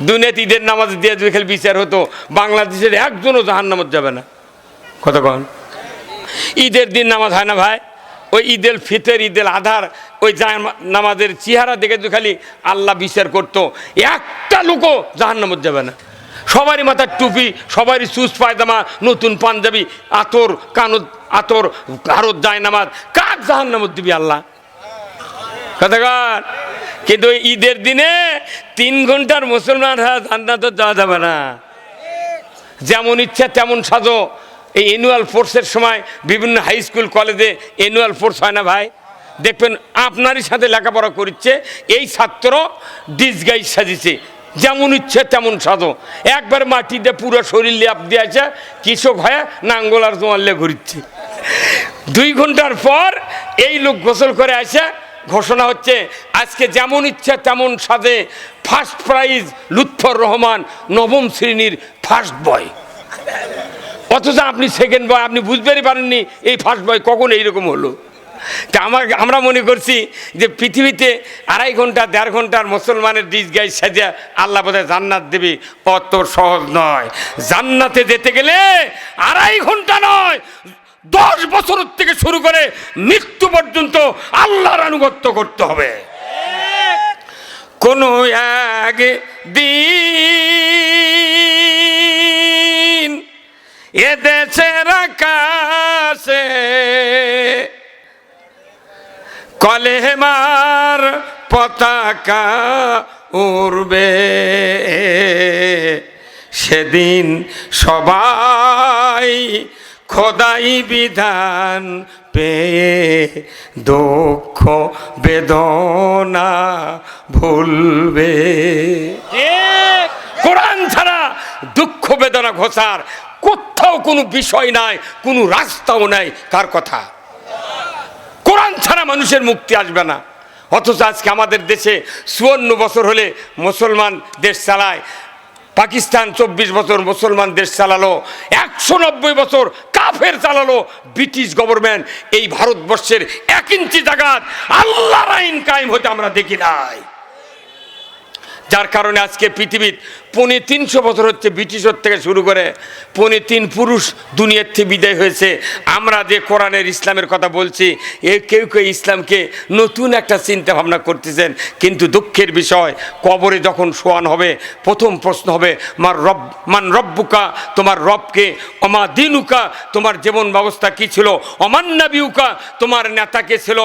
দুনিয়াতে ঈদের নামাজ দিয়ে যদি খালি বিচার হতো, বাংলাদেশের একজনও জাহান্নামত যাবে না। কতক্ষণ ঈদের দিন নামাজ হয় না ভাই? ওই ঈদের ফিতর, ঈদের আধার, ওই নামাজের চেহারা দেখে যদি খালি আল্লাহ বিচার করতো, একটা লোকও জাহান্নামত যাবে না। সবারই মাথার টুপি, সবারই সুস পায়জামা, নতুন পাঞ্জাবি, আতর কানত, আতর ভারত যায় নামাজ, কার জাহান্নামত দিবি আল্লাহ? কতক্ষণ? কিন্তু ঈদের দিনে 3 ঘন্টার মুসলমান জান্নাতে যাওয়া যাবে না। যেমন ইচ্ছা তেমন সাজো। এই অ্যানুয়াল ফোর্সের সময় বিভিন্ন হাই স্কুল কলেজে অ্যানুয়াল ফোর্স হয় না ভাই? দেখবেন আপনারই সাথে লেখাপড়া করছে, এই ছাত্র ডিসগাইজ সাজিছে, যেমন ইচ্ছে তেমন সাজো। একবার মাটিতে পুরো শরীর লেপ দিয়ে আছে, কৃষক হয়ে নাঙ্গল আর জোয়াল্লে ঘুরছে। 2 ঘন্টার পর এই লোক গোসল করে আসে, ঘোষণা হচ্ছে আজকে যেমন ইচ্ছা তেমন সাজে ফার্স্ট প্রাইজ লুৎফর রহমান, 9ম শ্রেণীর ফার্স্ট বয়। অথচ আপনি সেকেন্ড বয়, আপনি বুঝতেই পারেননি এই ফার্স্ট বয় কখন এইরকম হলো। তা আমরা মনে করছি যে পৃথিবীতে 2.5 ঘন্টা 1.5 ঘন্টার মুসলমানের ডিসগাইজ সাজা আল্লাহ বোধহয় জান্নাত দেবে, অত সহজ নয়। জান্নাতে যেতে গেলে 2.5 ঘন্টা নয়, 10 বছর থেকে শুরু করে মৃত্যু পর্যন্ত আল্লাহর আনুগত্য করতে হবে। কোন এক দিন এদেশের আকাশে কলেমার পতাকা উড়বে, সেদিন সবাই খোদাই বিধান পেয়ে দুঃখ বেদনা ভুলবে। কোরআন ছাড়া দুঃখ বেদনা ঘোষার কোথাও কোনো বিষয় নাই, কোনো রাস্তাও নাই। কার কথা? কোরআন ছাড়া মানুষের মুক্তি আসবে না। অথচ আজকে আমাদের দেশে 54 বছর হলে মুসলমান দেশ চালায়। পাকিস্তান 24 বছর মুসলমান দেশ চালালো, 190 বছর কাফের চালালো ব্রিটিশ গভর্নমেন্ট। এই ভারতবর্ষের 1 ইঞ্চি জায়গা আল্লাহর আইন কায়েম হতে আমরা দেখি নাই। যার কারণে আজকে পৃথিবীর 350 বছর হচ্ছে ব্রিটিশের থেকে শুরু করে 3.5 পুরুষ দুনিয়ার থেকে বিদায় হয়েছে। আমরা যে কোরআনের ইসলামের কথা বলছি, কেউ কেউ ইসলামকে নতুন একটা চিন্তা ভাবনা করতেছেন। কিন্তু দুঃখের বিষয়, কবরে যখন শোয়ান হবে, প্রথম প্রশ্ন হবে মান রব্বুকা, তোমার রবকে, অমা দিনুকা, তোমার জীবন ব্যবস্থা কি ছিল, অমান নাবিউকা, তোমার নেতা কে ছিল,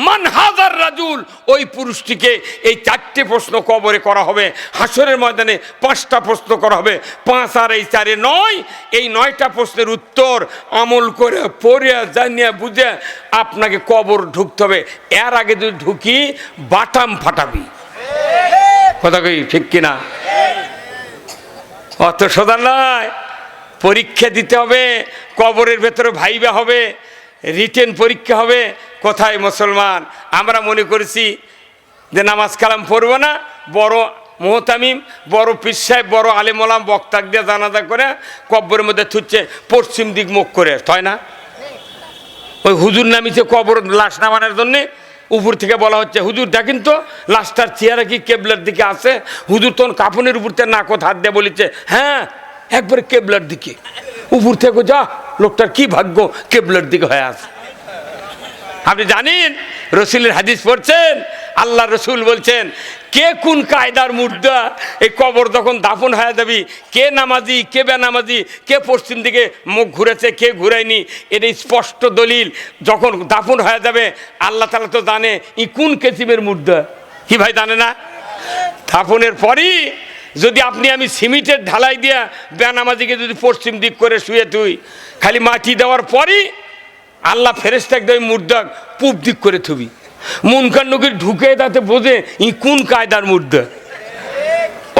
মান হাজার রাজুল, ওই পুরুষটিকে। এই 4টে প্রশ্ন কবরে করা হবে। হাসরের ময়দানে 5টা প্রশ্ন করা হবে। 5 আর এই 4 9, এই 9টা প্রশ্নের উত্তর আমল করে পড়ে জানিয়ে বুঝে আপনাকে কবর ঢুকতে হবে। এর আগে যদি ঢুকি বাটাম ফাটাবি। কথা কই ঠিক কিনা? অত সোজা নয়। পরীক্ষা দিতে হবে, কবরের ভেতরে ভাইবা হবে, রিটেন পরীক্ষা হবে। কোথায় মুসলমান? আমরা মনে করেছি যে নামাজ কালাম পড়বো না, বড় মোহতামিম, বড় পীর সাহেব, বড় আলেম ওলাম বক্তাক দিয়ে জানাজা করে কবরের মধ্যে থুচ্ছে পশ্চিম দিক মুখ করে, তাই না? ওই হুজুর নামিছে কবর লাশ নামানোর জন্যে। উপর থেকে বলা হচ্ছে হুজুর দেখেন তো লাশটার চেহারা কি কেবলার দিকে আছে। হুজুর তখন কাফনের উপর থেকে নাকত হাত দিয়ে বলেছে হ্যাঁ একবারে কেবলার দিকে। উপর থেকে যা লোকটার কি ভাগ্য কেবলার দিকে হয়ে আছে। আপনি জানেন রসুলের হাদিস পড়ছেন, আল্লাহ রসুল বলছেন কে কোন কায়দার মুর্দা, এই কবর যখন দাফন হয়ে যাবি, কে নামাজি কে বেনামাজি, কে পশ্চিম দিকে মুখ ঘুরেছে কে ঘুরায়নি, এটা স্পষ্ট দলিল। যখন দাফন হয়ে যাবে আল্লাহ তাআলা তো জানে ই কোন কিসিমের মুর্দা। কি ভাই জানে না? দাফনের পরই যদি আপনি আমি সিমেন্টের ঢালাই দিয়া বেনামাজিকে যদি পশ্চিম দিক করে শুয়ে তুই, খালি মাটি দেওয়ার পরই আল্লাহ ফেরেশতা একদম মুর্দা পূব দিক করে থুবি। মুনকার নকির ঢুকে তাতে বোঝে ই কোন কায়দার মুর্দা।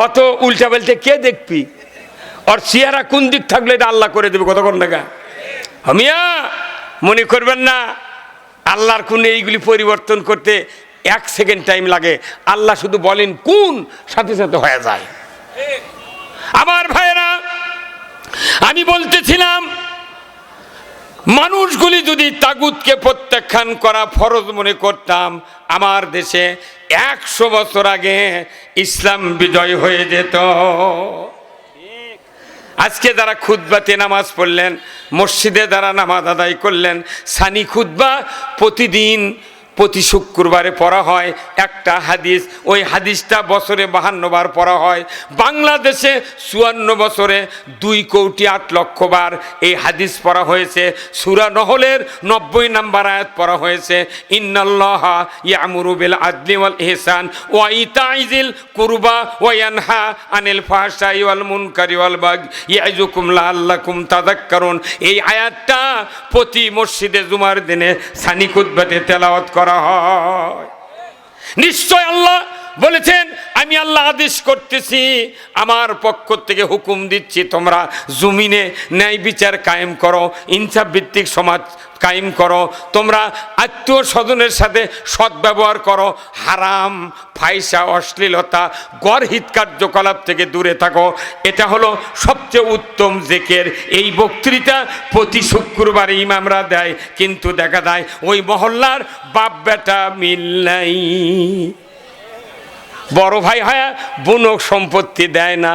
অত উল্টা পাল্টে কে দেখবি? আর চেহারা কোন দিক থাকলে এটা আল্লাহ করে দেবে। কতক্ষণ টাকা আমিয়া মনে করবেন না আল্লাহর কোন এইগুলি পরিবর্তন করতে 1 সেকেন্ড টাইম লাগে। আল্লাহ শুধু বলেন কোন, সাথে সাথে হয়ে যায়। আমার ভাইয়েরা, আমি বলতেছিলাম মানুষগুলি যদি তাগুতকে প্রত্যাখ্যান করা ফরজ মনে করতাম, আমার দেশে 100 বছর আগে ইসলাম বিজয় হয়ে যেত। আজকে যারা খুতবাতে নামাজ পড়লেন, মসজিদে যারা নামাজ আদায় করলেন, সানি খুতবা প্রতিদিন প্রতি শুক্রবারে পড়া হয় একটা হাদিস, ওই হাদিসটা বছরে 52 বার পড়া হয়। বাংলাদেশে 54 বছরে 2 কোটি 8 লক্ষ বার এই হাদিস পড়া হয়েছে। সূরা নহলের 90 নম্বর আয়াত পড়া হয়েছে, ইন্নাল্লাহা ইয়ামুরু বিল আদলি ওয়াল ইহসান ওয়া ইতাইজিল কুরবা ওয়া ইয়ানহা আনিল ফাহশাই ওয়াল মুনকারি ওয়াল বাগই ইয়াইজুকুম লাআল্লাকুম তাযাক্কারুন। এই আয়াতটা প্রতি মসজিদে জুমার দিনে সানি খুতবাতে তেলাওয়াত করা হয়। নিশ্চয় আল্লাহ বলেছেন, আমি আল্লাহ আদেশ করতেছি, আমার পক্ষ থেকে হুকুম দিচ্ছি, তোমরা জমিনে ন্যায় বিচার কায়েম করো, ইনসাফ ভিত্তিক সমাজ কায়েম করো, তোমরা আত্মীয় স্বজনের সাথে সদ্ব্যবহার করো, হারাম ফাহিশা অশ্লীলতা গর্হিত কার্যকলাপ থেকে দূরে থাকো। এটা হলো সবচেয়ে উত্তম জিকির। এই বক্তৃতা প্রতি শুক্রবারে ইমামরা দেয়, কিন্তু দেখা যায় ওই মহল্লার বাপ বেটা মিল নাই। বড় ভাই হয় বোনক সম্পত্তি দেয় না।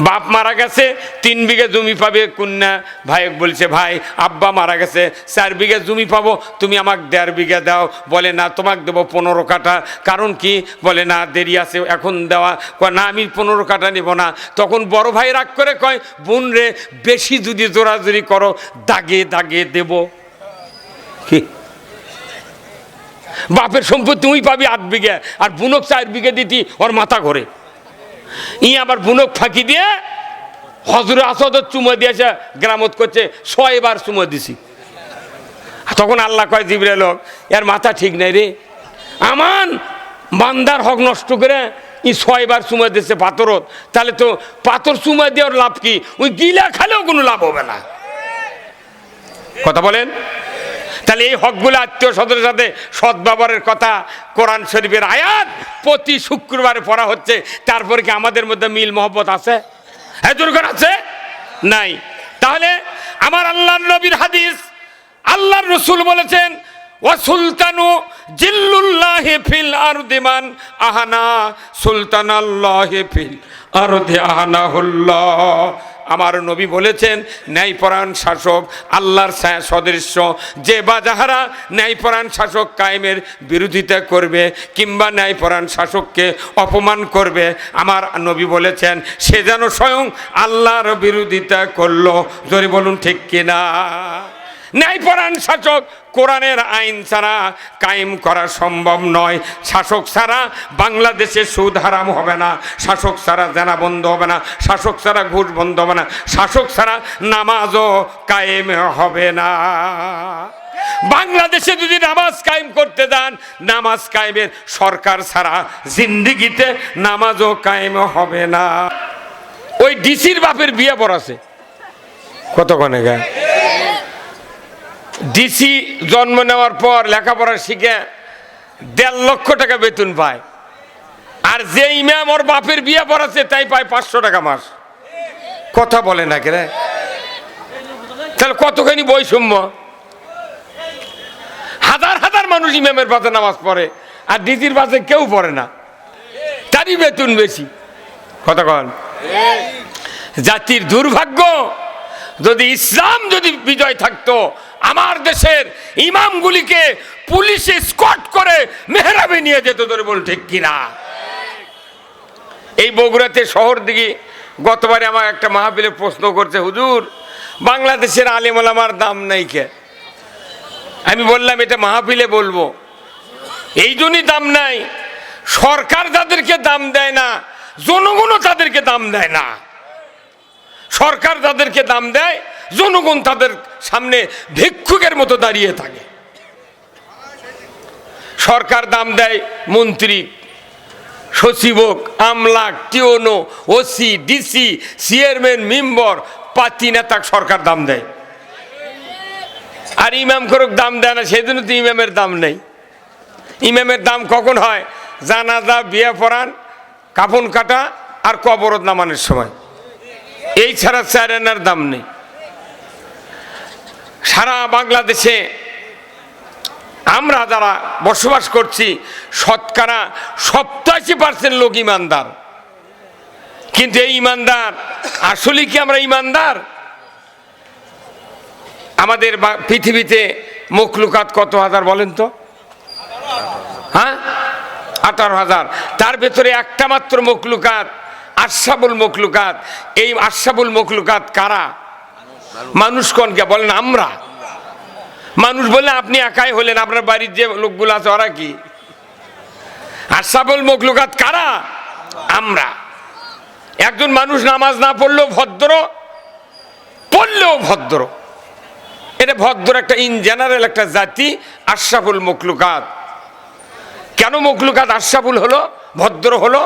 বাপ মারা গেছে 3 বিঘা জমি পাবে, কন্যা ভাই বলছে, ভাই আব্বা মারা গেছে 4 বিঘা জমি পাবো, তুমি আমাকে 1.5 বিঘা দাও। বলে না, তোমাকে দেবো 15 কাঠা। কারণ কি? বলে না, দেরি আছে, এখন দেওয়া। কয় না, আমি 15 কাঠা নেব না। তখন বড় ভাই রাগ করে কয়, বোন রে, বেশি যদি জোরাজুরি করো দাগে দাগে দেব। কি বাপের সম্পত্তি তুই পাবি 8 বিঘা, আর বুনক 4 বিঘা দিতি, ওর মাথা ঘরে। ই আবার বুনক ফাঁকি দিয়ে হজরে আসাদের চুমো দিয়েছে, গ্রামত করছে 6 বার চুমো দিছি। তখন আল্লাহ কয়, জিবরাইল, এর মাথা ঠিক নাই রে, আমান বান্দার হক নষ্ট করে ই 6 বার চুমো দিচ্ছে পাথরত, তাহলে তো পাথর চুমো দেওয়ার লাভ কি? ওই গিলা খালেও কোনো লাভ হবে না। কথা বলেন। তাহলে এই হকগুলো আত্মীয় স্বজনের সাথে সদ্ব্যবহারের কথা কোরআন শরীফের আয়াত প্রতি শুক্রবারে পড়া হচ্ছে। তারপরে কি আমাদের মধ্যে মিল মহব্বত আছে? হ্যাঁ, দুর্গণ আছে? নাই। তাহলে আমার আল্লাহর নবীর হাদিস, আল্লাহর রাসূল বলেছেন, ওয়া সুলতানু জিল্লুল্লাহি ফিল আরদি মান আহানা সুলতানাল্লাহি ফিল আরদি আহানাহুল্লাহ। আমার নবী বলেছেন, ন্যায়পরায়ণ শাসক আল্লাহর ছায়া সদৃশ্য। যে বা যাহারা ন্যায়পরায়ণ শাসক কায়েমের বিরোধিতা করবে কিংবা ন্যায়পরায়ণ শাসককে অপমান করবে, আমার নবী বলেছেন, সে যেন স্বয়ং আল্লাহর বিরোধিতা করলো। জোরে বলুন ঠিক কিনা? ন্যায়পরায়ণ শাসক কোরআনের আইন ছাড়া কায়েম করা সম্ভব নয়। শাসক ছাড়া বাংলাদেশে সুদ হারাম হবে না, শাসক ছাড়া জেনা বন্ধ হবে না, শাসক ছাড়া ঘুষ বন্ধ হবে না, শাসক ছাড়া নামাজও কায়েম হবে না। বাংলাদেশে যদি নামাজ কায়েম করতে যান, নামাজ কায়েমের সরকার ছাড়া জিন্দিগিতে নামাজও কায়েম হবে না। ওই ডিসির বাপের বিয়ে পড়াছে কতক্ষণে গায়ে। ডিসি জন্ম নেওয়ার পর লেখাপড়া শিখে 1.5 লক্ষ টাকা বেতন পায়, আর যে ইমাম ওর বাপের বিয়ে পড়াচ্ছে তাই পায় 500 টাকা মাস। কথা বলে না কে? তাহলে কতখানি বৈষম্য। হাজার হাজার মানুষ ইমামের পাশে নামাজ পড়ে, আর ডিসির পাশে কেউ পড়ে না, তারই বেতন বেশি। কথা কন। জাতির দুর্ভাগ্য। যদি ইসলাম যদি বিজয় থাকতো, আমার দেশের ইমামগুলিকে পুলিশে স্কট করে মেহরাবে নিয়ে যেত। ধরে বল ঠিক কিনা? এই বগুড়াতে শহর দিকে গতবারে আমার একটা মাহফিলে প্রশ্ন করছে, হুজুর বাংলাদেশের আলেম ওলামার দাম নাই কে? আমি বললাম, এটা মাহফিলে বলবো। এই জন্যই দাম নাই, সরকার যাদেরকে দাম দেয় না, জনগণও তাদেরকে দাম দেয় না। সরকার যাদেরকে দাম দেয়, জনগণ তাদের সামনে ভিক্ষুকের মতো দাঁড়িয়ে থাকে। সরকার দাম দেয় মন্ত্রী, সচিবক, আমলাক, টিওনো, ওসি, ডিসি, চেয়ারম্যান, মেম্বার, পাতি নেতা সরকার দাম দেয়। আর ইমাম করুক দাম দেয় না, সেজন্য তো ইমামের দাম নেই। ইমামের দাম কখন হয়? জানাজা, বিয়ে পড়ান, কাফন কাটা আর কবরত নামানোর সময়। এই ছাড়া চার আনার দাম নেই। সারা বাংলাদেশে আমরা যারা বসবাস করছি শতকরা 87% লোক ইমানদার, কিন্তু এই ইমানদার আসলে কি আমরা ইমানদার? আমাদের পৃথিবীতে মখলুকাত কত হাজার বলেন তো? হ্যাঁ, 18,000। তার ভেতরে একটা মাত্র মখলুকাত আশরাফুল মখলুকাত। এই আশরাফুল মখলুকাত কারা? মানুষ কোনকে বলেন? আমরা মানুষ বলে আপনি একাই হলেন, আপনার বাড়ির যে লোকগুলো আছে ওরা কি? আশরাফুল মখলুকাত কারা? আমরা। একজন মানুষ নামাজ না পড়লেও ভদ্র, পড়লেও ভদ্র। এটা ভদ্র একটা ইন জেনারেল একটা জাতি আশরাফুল মখলুকাত। কেন মখলুকাত আশরাফুল হলো, ভদ্র হলো?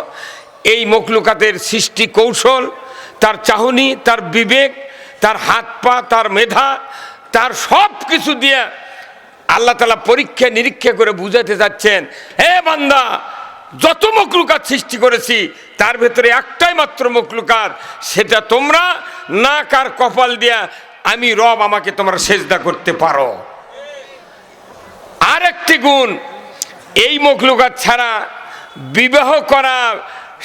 এই মখলুকাতের সৃষ্টি কৌশল, তার চাহনি, তার বিবেক, তার হাত পা, তার মেধা, তার সব কিছু দিয়ে আল্লাহ তাআলা পরীক্ষা নিরীক্ষা করে বুঝাতে যাচ্ছেন, হে বান্দা, যত মখলুকাত সৃষ্টি করেছি তার ভেতরে একটাই মাত্র মখলুকাত, সেটা তোমরা নাক আর কপাল দিয়া আমি রব, আমাকে তোমরা সেজদা করতে পারো। আর একটি গুণ, এই মখলুকাত ছাড়া বিবাহ করা,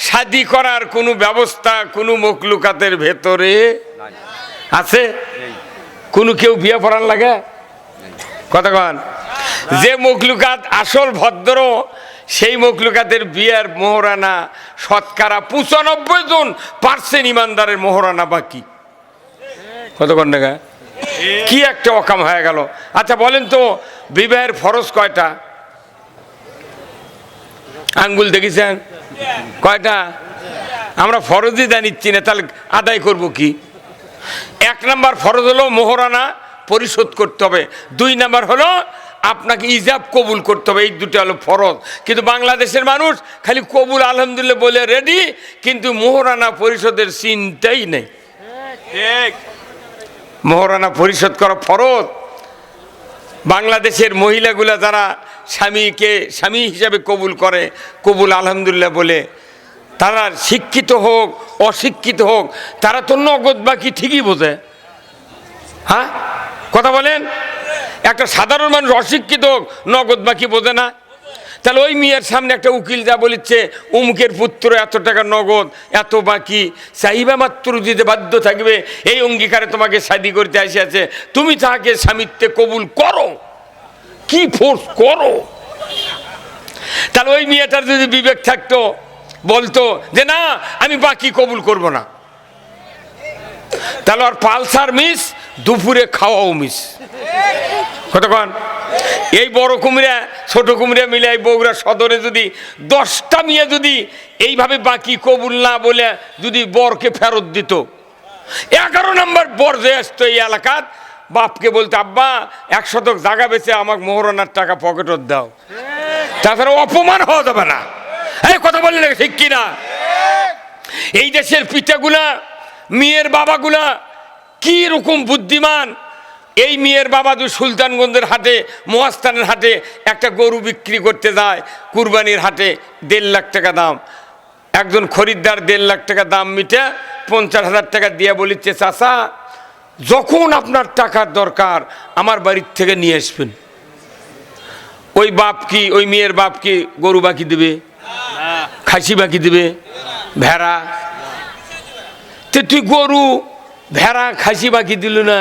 শাদী করার কোনো ব্যবস্থা কোনো মখলুকাতের ভেতরে আছে? কোনো কেউ বিয়ে পড়ার লাগে? কতক্ষণ? যে মখলুকাত আসল ভদ্র, সেই মখলুকাতের বিয়ের মোহরানা শতকরা 95% ইমানদারের মোহরানা বাকি। কতক্ষণ টাকা? কি একটা অকাম হয়ে গেল। আচ্ছা বলেন তো, বিবাহের ফরজ কয়টা? আঙ্গুল দেখেছেন কয়টা? আমরা ফরজই জানিচ্ছি না, তাহলে আদায় করব কি? 1 নম্বর ফরজ হলো মোহরানা পরিশোধ করতে হবে। 2 নম্বর হলো আপনাকে ইজাব কবুল করতে হবে। এই দুটো হলো ফরজ। কিন্তু বাংলাদেশের মানুষ খালি কবুল আলহামদুলিল্লাহ বলে রেডি, কিন্তু মোহরানা পরিশোধের চিন্তাই নেই। ঠিক, মোহরানা পরিশোধ করা ফরজ। বাংলাদেশের মহিলাগুলা যারা স্বামীকে স্বামী হিসাবে কবুল করে, কবুল আলহামদুলিল্লাহ বলে, তারা শিক্ষিত হোক অশিক্ষিত হোক, তারা তো নগদ বাকি ঠিকই বোঝে। হ্যাঁ, কথা বলেন? একটা সাধারণ মানুষ অশিক্ষিত হোক, নগদ বাকি বোঝে না? তাহলে ওই মেয়ের সামনে একটা উকিল যা বলিচ্ছে, উমুকের পুত্র এত টাকা নগদ, এত বাকি, চাহিবা মাত্র দিতে বাধ্য থাকবে, এই অঙ্গীকারে তোমাকে শাদী করতে আসিয়াছে, তুমি তাকে স্বামিত্বে কবুল করো, কি ফোর্স করো। তাহলে ওই মেয়েটার যদি বিবেক থাকতো, বলতো যে না, আমি বাকি কবুল করব না, তাহলে আর পালসার মিস, দুপুরে খাওয়াও মিস। কতক্ষণ? এই বড় কুমিরা ছোট কুমিরা মিলে এই বগুড়া সদরে যদি 10টা মেয়ে যদি এইভাবে বাকি কবুল না বলে যদি বরকে ফেরত দিত, 11 নম্বর বর যে আসতো এই এলাকার, বাপকে বলতে, আব্বা 1 শতক জায়গা বেচে আমাকে মোহরানার টাকা পকেটত দাও, তাছাড়া অপমান হওয়া যাবে না। এই কথা বললেন ঠিক কিনা? এই দেশের পিতাগুলা, মেয়ের বাবাগুলা কি রকম বুদ্ধিমান। এই মেয়ের বাবা তো সুলতানগঞ্জের হাটে, মহাস্থানের হাটে একটা গরু বিক্রি করতে যায়, কুরবানির হাটে 1.5 লাখ টাকা দাম। একজন খরিদ্দার 1.5 লাখ টাকা দাম মিটে 50,000 টাকা দিয়ে বলিচ্ছে, চাচা যখন আপনার টাকার দরকার আমার বাড়ির থেকে নিয়ে আসবেন। ওই বাপ কি, ওই মেয়ের বাপ কি গরু বাকি দেবে? খাসি বাকি দেবে? ভেড়া? তো তুই গরু ভেড়া খাসি বাকি দিল না।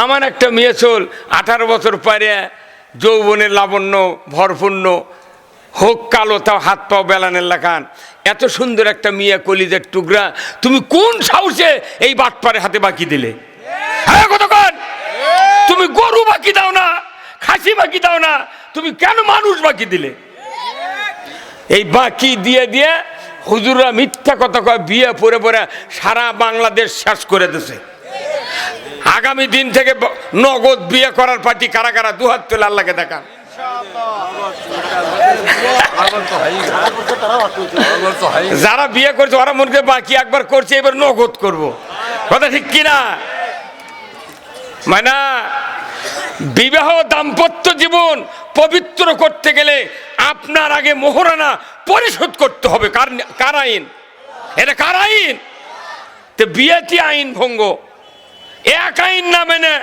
আমার একটা মেয়ে চল 18 বছর পরে যৌবনের লাবণ্য ভরপূর্ণ হোক, কালো তাও হাত পাও বেলানের লাগান, এত সুন্দর একটা মেয়ে কলিজার টুকরা, তুমি কোন সাহসে এই বাটপারে হাতে বাকি দিলে? হ্যাঁ কতক্ষণ? তুমি গরু বাকি দাও না, খাসি বাকি দাও না, তুমি কেন মানুষ বাকি দিলে? এই বাকি দিয়ে দিয়ে হুজুররা মিথ্যা কথা কয়, বিয়ে পরে পরে সারা বাংলাদেশ শেষ করে দিছে। আগামী দিন থেকে নগদ বিয়ে করার পার্টি কারা কারা? 2 হাত তুলে আল্লাহকে দেখান। যারা বিয়ে করছে ওরা মনে করে বাকি একবার করছে, এবার নগদ করব। কথা ঠিক কিনা? মানে বিবাহ দাম্পত্য জীবন পবিত্র করতে গেলে আপনার আগে মোহরানা পরিশোধ করতে হবে। কার আইন এটা? কার আইন? তো বিয়েটি আইন ভঙ্গ। এক আইন না মেনে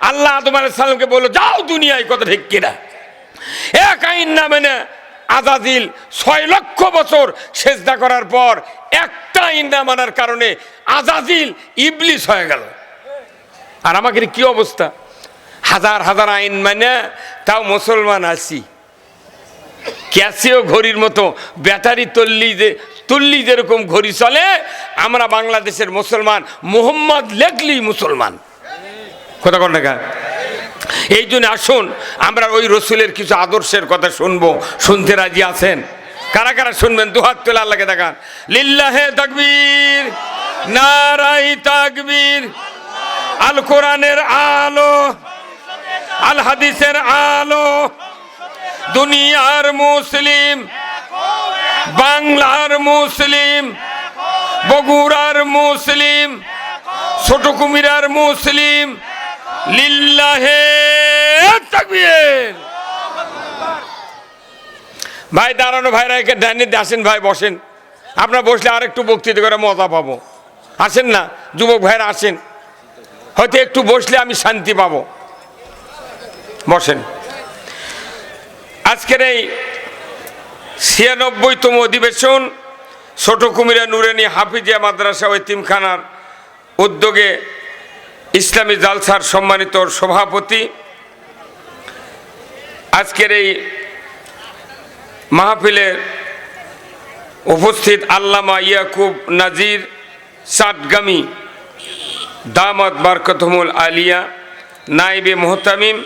আল্লাহ আদম আলাইহিস সালামকে বলল যাও দুনিয়ায়, কথা ঠিক কিনা? এক আইন না মেনে আজাজিল 6 লক্ষ বছর সেজদা করার পর একটা আইন না মানার কারণে আজাজিল ইবলিস হয়ে গেল। আর আমাদের কি অবস্থা? হাজার হাজার আইন মানে তাও মুসলমান আছি। ক্যাসিও ঘড়ির মতো ব্যাটারি তুললি যেরকম ঘড়ি চলে, আমরা বাংলাদেশের মুসলমান মোহাম্মদ লেখলি মুসলমান। কথা কন না? এই জন্য আসুন আমরা ওই রসুলের কিছু আদর্শের কথা শুনবো। শুনতে রাজি আছেন? কারা কারা শুনবেন? দুহাত তুলে আল্লাহকে দেখান। লিল্লাহে তাকবীর, নারায়ে তাকবীর। আল কোরআনের আলো, আল হাদিসের আলো, দুনিয়ার মুসলিম, বাংলার মুসলিম, বগুড়ার মুসলিম, ছোট কুমিরার মুসলিম, লিল্লাহে তাকবীর। ভাই দাঁড়ানো ভাইরা একে ডাইনে আসেন, ভাই বসেন। আপনারা বসলে আর একটু বক্তৃতা করে মজা পাবো। আসেন না যুবক ভাইরা, আসেন। হয়তো একটু বসলে আমি শান্তি পাবো। বসেন। আজকের এই 96তম অধিবেশন ছোট কুমিরা নুরানি হাফিজিয়া মাদ্রাসা ও এতিমখানার উদ্যোগে ইসলামী জালসার সম্মানিত সভাপতি, আজকের এই মাহফিলের উপস্থিত আল্লামা ইয়াকুব নাজির চাটগামী দামাত বারকাতুহুল আলিয়া, নাইবে মুহতামিম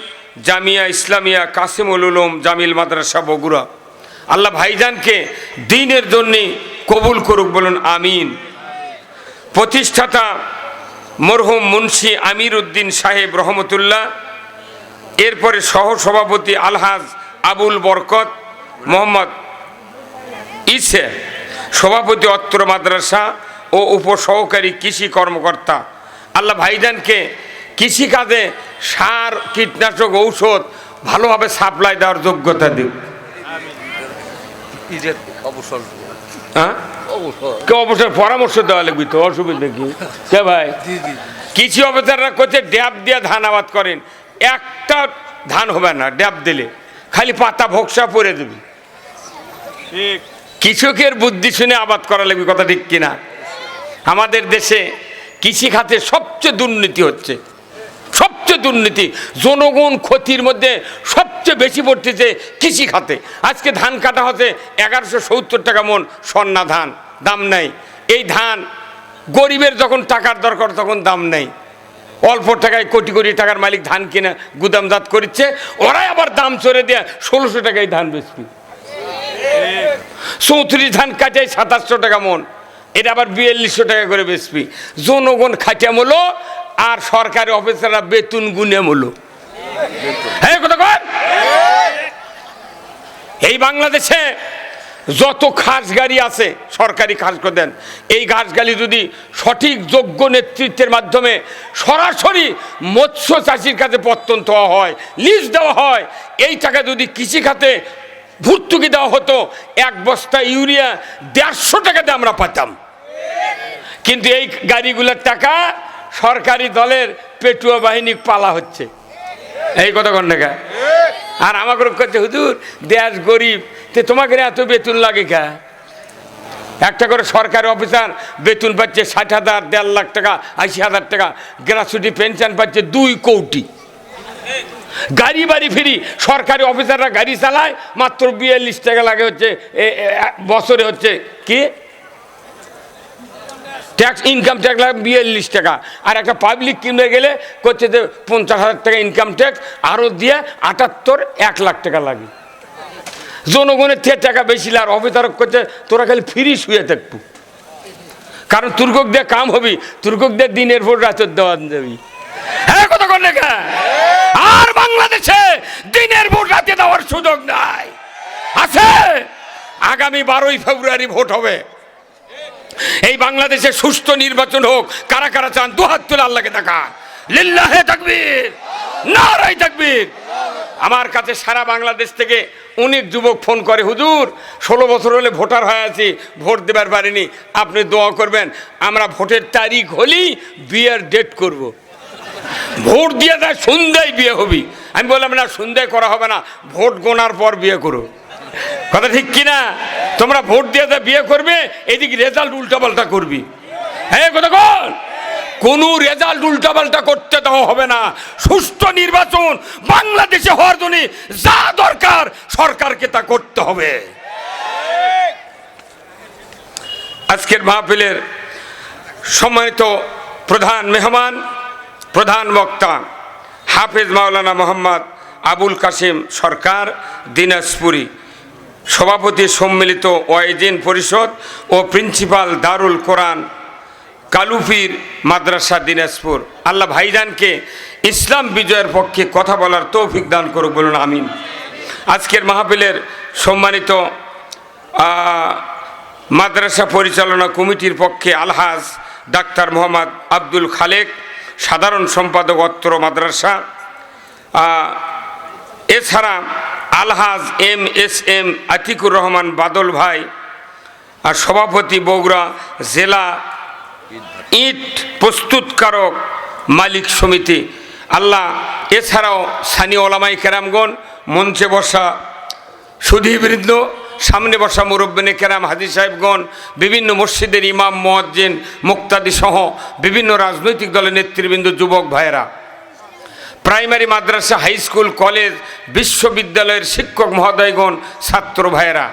জামিয়া ইসলামিয়া কাসিমুল উলুম জামিল মাদ্রাসা বগুড়া, আল্লাহ ভাইজানকে দ্বীনের জন্য কবুল করুক, বলুন আমিন। প্রতিষ্ঠাতা মরহুম মুন্সি আমির উদ্দিন সাহেব রহমতুল্লাহ, এরপরে সহসভাপতি আলহাজ আবুল বরকত মোহাম্মদ ইসে, সভাপতি অত্র মাদ্রাসা ও উপসহকারী কৃষি কর্মকর্তা, আল্লাহ ভাইজানকে কৃষিকাজে সার কীটনাশক ঔষধ ভালোভাবে সাপ্লাই দেওয়ার যোগ্যতা দিক। অবসর পরামর্শ দেওয়া লাগবে তো, অসুবিধা কি? কে ভাই কৃষি অফিসাররা করছে ড্যাব দিয়ে ধান আবাদ করেন, একটা ধান হবে না ড্যাব দিলে, খালি পাতা ভোক্সা পরে দেবে। কৃষকের বুদ্ধি শুনে আবাদ করা লাগবে, কথা ঠিক কিনা? আমাদের দেশে কৃষি খাতে সবচেয়ে দুর্নীতি হচ্ছে, সবচেয়ে দুর্নীতি, জনগণ ক্ষতির মধ্যে সবচেয়ে বেশি পড়তেছে কৃষি খাতে। আজকে ধান কাটা হচ্ছে 1170 টাকা মন সন্না ধান, দাম নাই। এই ধান গরিবের যখন টাকার দরকার তখন দাম নাই। অল্প টাকায় কোটি কোটি টাকার মালিক ধান কিনে গুদামজাত করছে, ওরাই আবার দাম চড়ে দিয়ে 1600 টাকায় ধান বেচবি। 34 ধান কাটাই 2700 টাকা মন, এটা আবার 4200 টাকা করে বেচবি। জনগণ খাটিয়া মূল্য আর সরকারি অফিসাররা বেতন গুনে মূল্য। হ্যাঁ কথা কর। এই বাংলাদেশে যত খাস গাড়ি আছে সরকারি খাস করে দেন, এই ঘাস গাড়ি যদি সঠিক যোগ্য নেতৃত্বের মাধ্যমে সরাসরি মৎস্য চাষির কাছে প্রত্যন্ত হওয়া হয়, লিজ দেওয়া হয়, এই টাকা যদি কৃষি খাতে ভর্তুকি দেওয়া হতো, 1 বস্তা ইউরিয়া 150 টাকাতে আমরা পাতাম। কিন্তু এই গাড়িগুলোর টাকা সরকারি দলের পেটুয়া বাহিনী পালা হচ্ছে। এই কথা কন না? আর আমাকে করছে হুজুর দেশ গরিব, তোমাকে এত বেতন লাগে কা? একটা করে সরকারি অফিসার বেতন পাচ্ছে 60,000, 1.5 লাখ টাকা, 80,000 টাকা। গ্র্যাচুইটি পেনশন পাচ্ছে 2 কোটি। গাড়ি বাড়ি ফিরি সরকারি অফিসাররা গাড়ি চালায়, মাত্র 42 টাকা লাগে হচ্ছে বছরে, হচ্ছে কি ট্যাক্স, ইনকাম ট্যাক্স লাগে 42 টাকা। আর একটা পাবলিক কিনে গেলে করছে যে 50,000 টাকা ইনকাম ট্যাক্স, আরও দিয়ে 78, 1 লাখ টাকা লাগে। জনগণের টাকা বেশি, আর অফিসার করছে তোরা খালি ফ্রি শুয়ে থাকবো, কারণ তুর্কক দিয়ে কাম হবি, তুর্কক দিয়ে দিনের ভোর রাতের দেওয়া যাবি। হ্যাঁ কথা কর না? আর বাংলাদেশে দিনের ভোট রাতে দেওয়ার সুযোগ নাই। আছে আগামী 12ই ফেব্রুয়ারি ভোট হবে। এই বাংলাদেশে সুষ্ঠু নির্বাচন হোক। কারা কারা চান? দুহাত তুলে আল্লাহকে দেখান। লিল্লাহে তাকবীর, নারায়ে তাকবীর। আমার কাছে সারা বাংলাদেশ থেকে অনেক যুবক ফোন করে, হুজুর 16 বছর হলে ভোটার হয়ে আছি, ভোট দেবার পারিনি, আপনি দোয়া করবেন। আমরা ভোটের তারিখ হলেই বিয়ের ডেট করব। ভোট দিয়ে দেয় সন্ধ্যায় বিয়ে হবি। আমি বললাম না, সন্ধ্যায় করা হবে না, ভোট গোনার পর বিয়ে করো। কথা ঠিক কিনা? তোমরা ভোট দিয়ে দেয় বিয়ে করবে, এদিকে রেজাল্ট উল্টাপাল্টা করবি। হ্যাঁ কথা কর, কোনো রেজাল্ট উল্টাপাল্টা করতে দেওয়া হবে না। সুষ্ঠু নির্বাচন বাংলাদেশে হওয়ার জন্য যা দরকার সরকারকে তা করতে হবে। আজকের মাহফিলের সম্মানিত প্রধান মেহমান, প্রধান বক্তা হাফেজ মাওলানা মোহাম্মদ আবুল কাসেম সরকার দিনাজপুরি, সভাপতি সম্মিলিত ওয়াইজিন পরিষদ ও প্রিন্সিপাল দারুল কোরআন কালুফির মাদ্রাসা দিনাজপুর। আল্লাহ ভাইজানকে ইসলাম বিজয়ের পক্ষে কথা বলার তৌফিক দান করুক, বলুন আমিন। আজকের মাহফিলের সম্মানিত মাদ্রাসা পরিচালনা কমিটির পক্ষে আলহাজ ডাক্তার মোহাম্মদ আব্দুল খালেক, সাধারণ সম্পাদক অত্র মাদ্রাসা, এছাড়া আলহাজ এম আতিকুর রহমান বাদল ভাই, আর সভাপতি বগুড়া জেলা ইট প্রস্তুতকারক মালিক সমিতি। আল্লাহ এছাড়াও স্থানীয় ওলামাই কেরামগণ, মঞ্চে বসা সুধীবৃন্দ, সামনে বসা মুরব্বিনে কেরাম, হাজী সাহেবগণ, বিভিন্ন মসজিদের ইমাম মুয়াজ্জিন মুক্তাদি সহ বিভিন্ন রাজনৈতিক দলের নেতৃবৃন্দ, যুবক ভাইয়েরা, প্রাইমারি মাদ্রাসা, হাই স্কুল, কলেজ, বিশ্ববিদ্যালয়ের শিক্ষক মহোদয়গণ, ছাত্র ভাইয়েরা,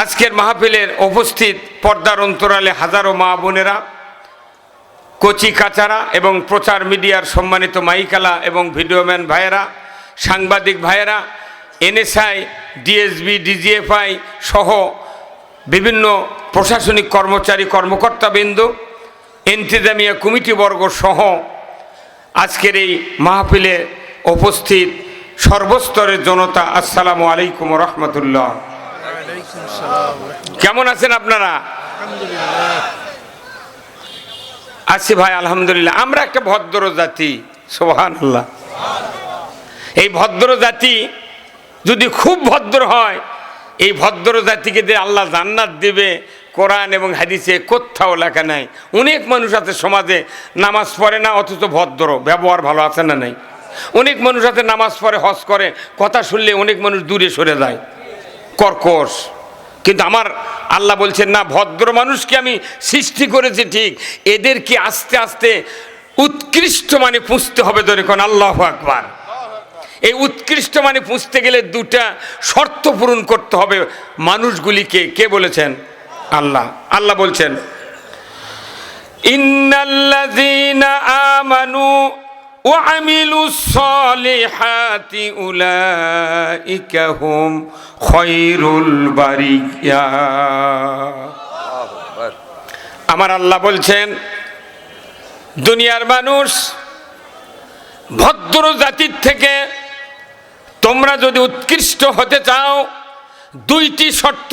আজকের মাহফিলের উপস্থিত পর্দার অন্তরালে হাজারো মা বোনেরা, কচি কাচারা এবং প্রচার মিডিয়ার সম্মানিত মাইকালা এবং ভিডিওম্যান ভাইয়েরা, সাংবাদিক ভাইয়েরা, এনএসআই, ডিএসবি, ডিজিএফআই সহ বিভিন্ন প্রশাসনিক কর্মচারী কর্মকর্তাবৃন্দ, ইন্তেজামিয়া কমিটিবর্গ সহ আজকের এই মাহফিলে উপস্থিত সর্বস্তরের জনতা, আসসালামু আলাইকুম রহমতুল্লাহ। কেমন আছেন আপনারা? আছি ভাই, আলহামদুলিল্লাহ। আমরা একটা ভদ্র জাতি, সুবহানাল্লাহ। এই ভদ্র জাতি যদি খুব ভদ্র হয়, এই ভদ্র জাতিকে যে আল্লাহ জান্নাত দিবে কোরআন এবং হাদিসে কোথাও লেখা নাই। অনেক মানুষ আছে সমাজে নামাজ পড়ে না, অথচ ভদ্র, ব্যবহার ভালো আছে না নাই? অনেক মানুষ আছে নামাজ পড়ে, হজ করে, কথা শুনলে অনেক মানুষ দূরে সরে যায়, কর্কশ। কিন্তু আমার আল্লাহ বলছেন না, ভদ্র মানুষকে আমি সৃষ্টি করেছি ঠিক, এদেরকে আস্তে আস্তে উৎকৃষ্ট মানে পুষতে হবে। ধরে কোন আল্লাহু আকবার। এই উৎকৃষ্ট মানে পুষতে গেলে দুটা শর্ত পূরণ করতে হবে মানুষগুলিকে। কে বলেছেন? আল্লাহ। আল্লাহ বলছেন, ইন্নাল্লাযীনা আমানু ওয়া আমিলুস সালিহাতি উলাইকা হুম খায়রুল বারিয়া। আমার আল্লাহ বলছেন, দুনিয়ার মানুষ ভদ্র জাতির থেকে তোমরা যদি উৎকৃষ্ট হতে চাও, দুইটি শর্ত